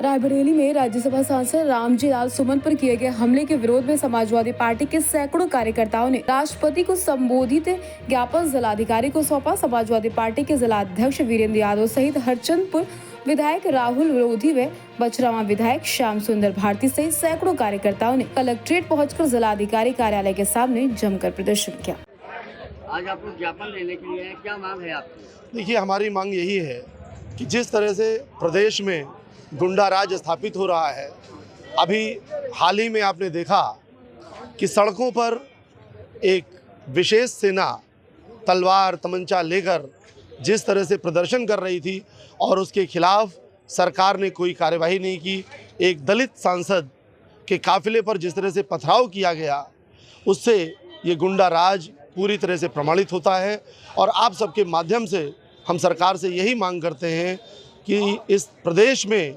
रायबरेली में राज्यसभा सांसद रामजी लाल सुमन पर किए गए हमले के विरोध में समाजवादी पार्टी के सैकड़ों कार्यकर्ताओं ने राष्ट्रपति को संबोधित ज्ञापन जिलाधिकारी को सौंपा। समाजवादी पार्टी के जिलाध्यक्ष वीरेंद्र यादव सहित हरचंदपुर विधायक राहुल विरोधी व बछरावा विधायक श्याम सुंदर भारती सहित सैकड़ों कार्यकर्ताओं ने कलेक्ट्रेट पहुंचकर जिलाधिकारी कार्यालय के सामने जमकर प्रदर्शन किया। आज आपको ज्ञापन लेने के लिए क्या मांग है आपकी? देखिए, हमारी मांग यही है कि जिस तरह से प्रदेश में गुंडा राज स्थापित हो रहा है, अभी हाल ही में आपने देखा कि सड़कों पर एक विशेष सेना तलवार तमंचा लेकर जिस तरह से प्रदर्शन कर रही थी और उसके खिलाफ सरकार ने कोई कार्यवाही नहीं की। एक दलित सांसद के काफिले पर जिस तरह से पथराव किया गया, उससे ये गुंडा राज पूरी तरह से प्रमाणित होता है। और आप सबके माध्यम से हम सरकार से यही मांग करते हैं कि इस प्रदेश में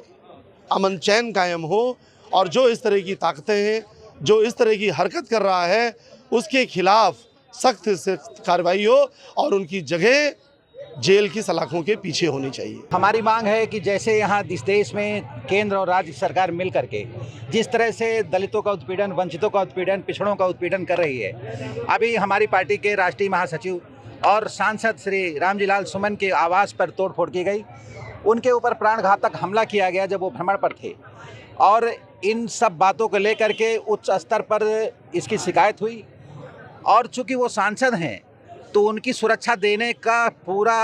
अमन चैन कायम हो और जो इस तरह की ताकतें हैं, जो इस तरह की हरकत कर रहा है, उसके खिलाफ सख्त से कार्रवाई हो और उनकी जगह जेल की सलाखों के पीछे होनी चाहिए। हमारी मांग है कि जैसे यहाँ इस देश में केंद्र और राज्य सरकार मिल करके जिस तरह से दलितों का उत्पीड़न, वंचितों का उत्पीड़न, पिछड़ों का उत्पीड़न कर रही है, अभी हमारी पार्टी के राष्ट्रीय महासचिव और सांसद श्री रामजी लाल सुमन के आवास पर तोड़फोड़ की गई। उनके ऊपर प्राणघातक हमला किया गया जब वो भ्रमण पर थे और इन सब बातों को लेकर के उच्च स्तर पर इसकी शिकायत हुई। और चूंकि वो सांसद हैं तो उनकी सुरक्षा देने का पूरा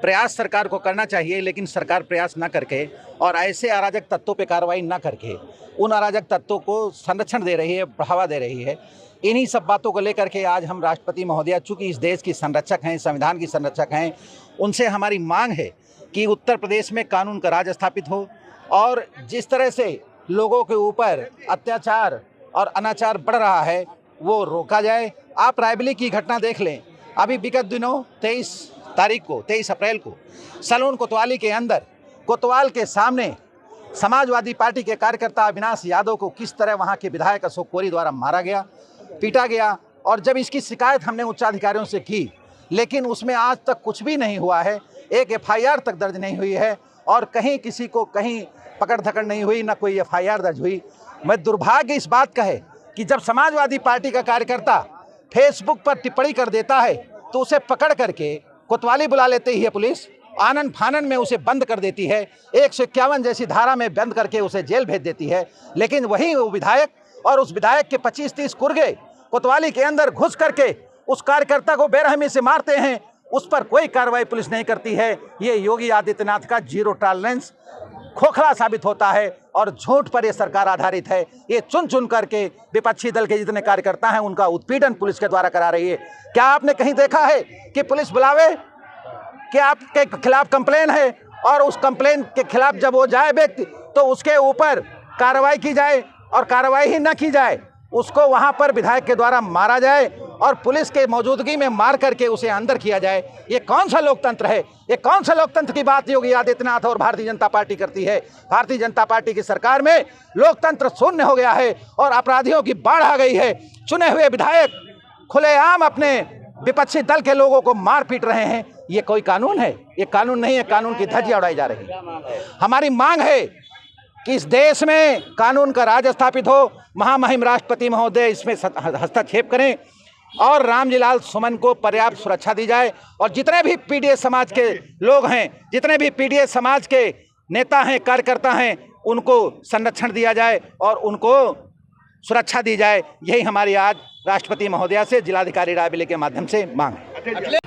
प्रयास सरकार को करना चाहिए, लेकिन सरकार प्रयास न करके और ऐसे अराजक तत्वों पे कार्रवाई न करके उन अराजक तत्वों को संरक्षण दे रही है, बढ़ावा दे रही है। इन्हीं सब बातों को लेकर के आज हम राष्ट्रपति महोदया, चूँकि इस देश की संरक्षक हैं, संविधान की संरक्षक हैं, उनसे हमारी मांग है कि उत्तर प्रदेश में कानून का राज स्थापित हो और जिस तरह से लोगों के ऊपर अत्याचार और अनाचार बढ़ रहा है वो रोका जाए। आप रायबरेली की घटना देख लें। अभी विगत दिनों 23 अप्रैल को सलून कोतवाली के अंदर कोतवाल के सामने समाजवादी पार्टी के कार्यकर्ता अविनाश यादव को किस तरह वहां के विधायक अशोक कोरी द्वारा मारा गया, पीटा गया। और जब इसकी शिकायत हमने उच्चाधिकारियों से की, लेकिन उसमें आज तक कुछ भी नहीं हुआ है। एक FIR तक दर्ज नहीं हुई है और कहीं किसी को कहीं पकड़ धकड़ नहीं हुई, ना कोई FIR दर्ज हुई। मैं दुर्भाग्य इस बात का है कि जब समाजवादी पार्टी का कार्यकर्ता फेसबुक पर टिप्पणी कर देता है तो उसे पकड़ करके कोतवाली बुला लेती है पुलिस, आनन फानन में उसे बंद कर देती है, 151 जैसी धारा में बंद करके उसे जेल भेज देती है। लेकिन वहीं वो विधायक और उस विधायक के 25-30 कुर्गे कोतवाली के अंदर घुस करके उस कार्यकर्ता को बेरहमी से मारते हैं, उस पर कोई कार्रवाई पुलिस नहीं करती है। ये योगी आदित्यनाथ का जीरो टॉलरेंस खोखला साबित होता है और झूठ पर यह सरकार आधारित है। ये चुन चुन करके विपक्षी दल के जितने कार्यकर्ता हैं उनका उत्पीड़न पुलिस के द्वारा करा रही है। क्या आपने कहीं देखा है कि पुलिस बुलावे कि आपके खिलाफ कंप्लेन है और उस कंप्लेन के खिलाफ जब वो जाए व्यक्ति तो उसके ऊपर कार्रवाई की जाए, और कार्रवाई ही न की जाए उसको वहां पर विधायक के द्वारा मारा जाए और पुलिस के मौजूदगी में मार करके उसे अंदर किया जाए? ये कौन सा लोकतंत्र है? ये कौन सा लोकतंत्र की बात योगी आदित्यनाथ और भारतीय जनता पार्टी करती है? भारतीय जनता पार्टी की सरकार में लोकतंत्र शून्य हो गया है और अपराधियों की बाढ़ आ गई है। चुने हुए विधायक खुलेआम अपने विपक्षी दल के लोगों को मार पीट रहे हैं। ये कोई कानून है? ये कानून नहीं है, कानून की धज्जियां उड़ाई जा रही है। हमारी मांग है कि इस देश में कानून का राज स्थापित हो, महामहिम राष्ट्रपति महोदय इसमें हस्तक्षेप करें और रामजी लाल सुमन को पर्याप्त सुरक्षा दी जाए। और जितने भी PDS समाज के लोग हैं, जितने भी PDS समाज के नेता हैं, कार्यकर्ता हैं, उनको संरक्षण दिया जाए और उनको सुरक्षा दी जाए। यही हमारी आज राष्ट्रपति महोदया से जिलाधिकारी रायबरेली के माध्यम से मांग है।